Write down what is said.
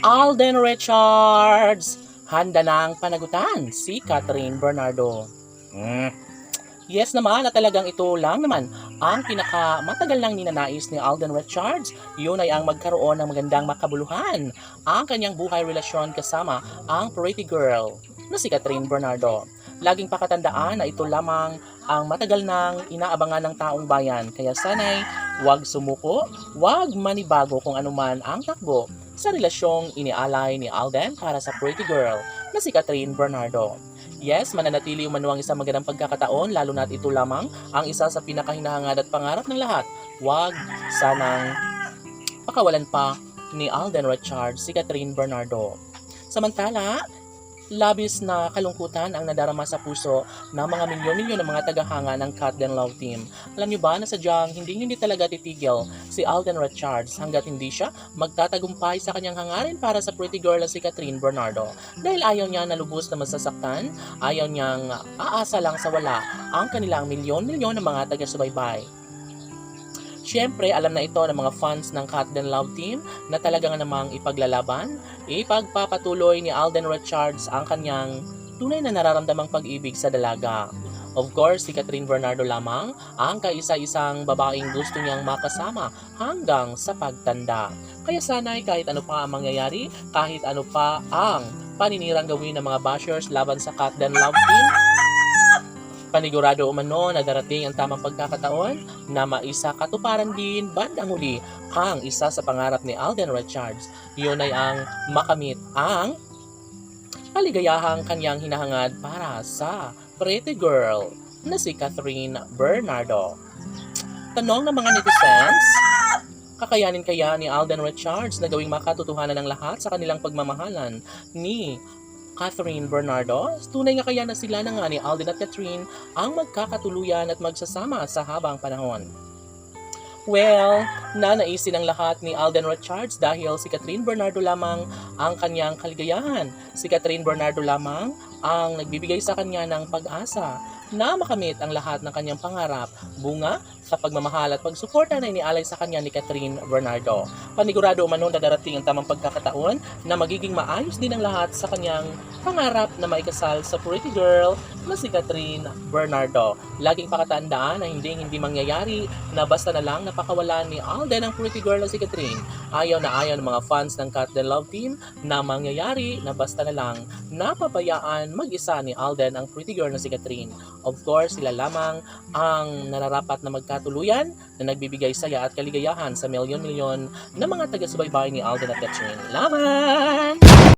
Alden Richards! Handa ng panagutan si Catherine Bernardo. Yes naman, at talagang ito lang naman ang pinakamatagal nang ninanais ni Alden Richards. Yun ay ang magkaroon ng magandang makabuluhan ang kanyang buhay relasyon kasama ang pretty girl na si Catherine Bernardo. Laging pakatandaan na ito lamang ang matagal nang inaabangan ng taong bayan, kaya sana'y huwag sumuko, huwag manibago kung anuman ang takbo sa relasyong inialay ni Alden para sa pretty girl na si Catherine Bernardo. Yes, mananatili umano ang isang magandang pagkakataon, lalo na't ito lamang ang isa sa pinakahinahangad at pangarap ng lahat. Huwag sanang pakawalan pa ni Alden Richards si Catherine Bernardo. Samantala, labis na kalungkutan ang nadarama sa puso ng mga milyon-milyon ng mga tagahanga ng Cat Den Love Team. Alam niyo ba na sadyang hindi talaga titigil si Alden Richards hanggat hindi siya magtatagumpay sa kanyang hangarin para sa pretty girl na si Catherine Bernardo. Dahil ayaw niya na lubos na masasaktan, ayaw niyang aasa lang sa wala ang kanilang milyon-milyon ng mga taga-subaybay. Siyempre, alam na ito ng mga fans ng Cat Den Love Team na talagang namang ipaglalaban, ipagpapatuloy ni Alden Richards ang kanyang tunay na nararamdamang pag-ibig sa dalaga. Of course, si Catherine Bernardo lamang ang kaisa-isang babaeng gusto niyang makasama hanggang sa pagtanda. Kaya sana'y kahit ano pa ang mangyayari, kahit ano pa ang paninirang gawin ng mga bashers laban sa Cat Den Love Team, panigurado umano na darating ang tamang pagkakataon na maisakatuparan din bandang huli ang isa sa pangarap ni Alden Richards. Yun ay ang makamit ang kaligayahang kanyang hinahangad para sa pretty girl na si Catherine Bernardo. Tanong ng mga netizens, kakayanin kaya ni Alden Richards na gawing makatotohanan ng lahat sa kanilang pagmamahalan ni Catherine Bernardo? Tunay nga kaya na sila na nga ni Alden at Catherine ang magkakatuluyan at magsasama sa habang panahon? Well, nanaisin ang lahat ni Alden Richards dahil si Catherine Bernardo lamang ang kanyang kaligayahan. Si Catherine Bernardo lamang ang nagbibigay sa kanya ng pag-asa na makamit ang lahat ng kanyang pangarap, bunga sa pagmamahal at pagsuporta na inialay sa kanya ni Catherine Bernardo. Panigurado umano na darating ang tamang pagkakataon na magiging maayos din ang lahat sa kanyang pangarap na maikasal sa pretty girl na si Catherine Bernardo. Laging pakatandaan na hindi mangyayari na basta na lang napakawalan ni Alden ang pretty girl na si Catherine. Ayaw ng mga fans ng Cat Den Love Team na mangyayari na basta na lang napabayaan mag-isa ni Alden ang pretty girl na si Catherine. Of course, sila lamang ang nararapat na magkatuluyan na nagbibigay saya at kaligayahan sa milyon-milyon na mga taga-subaybay ni Alden at Catherine. Laban!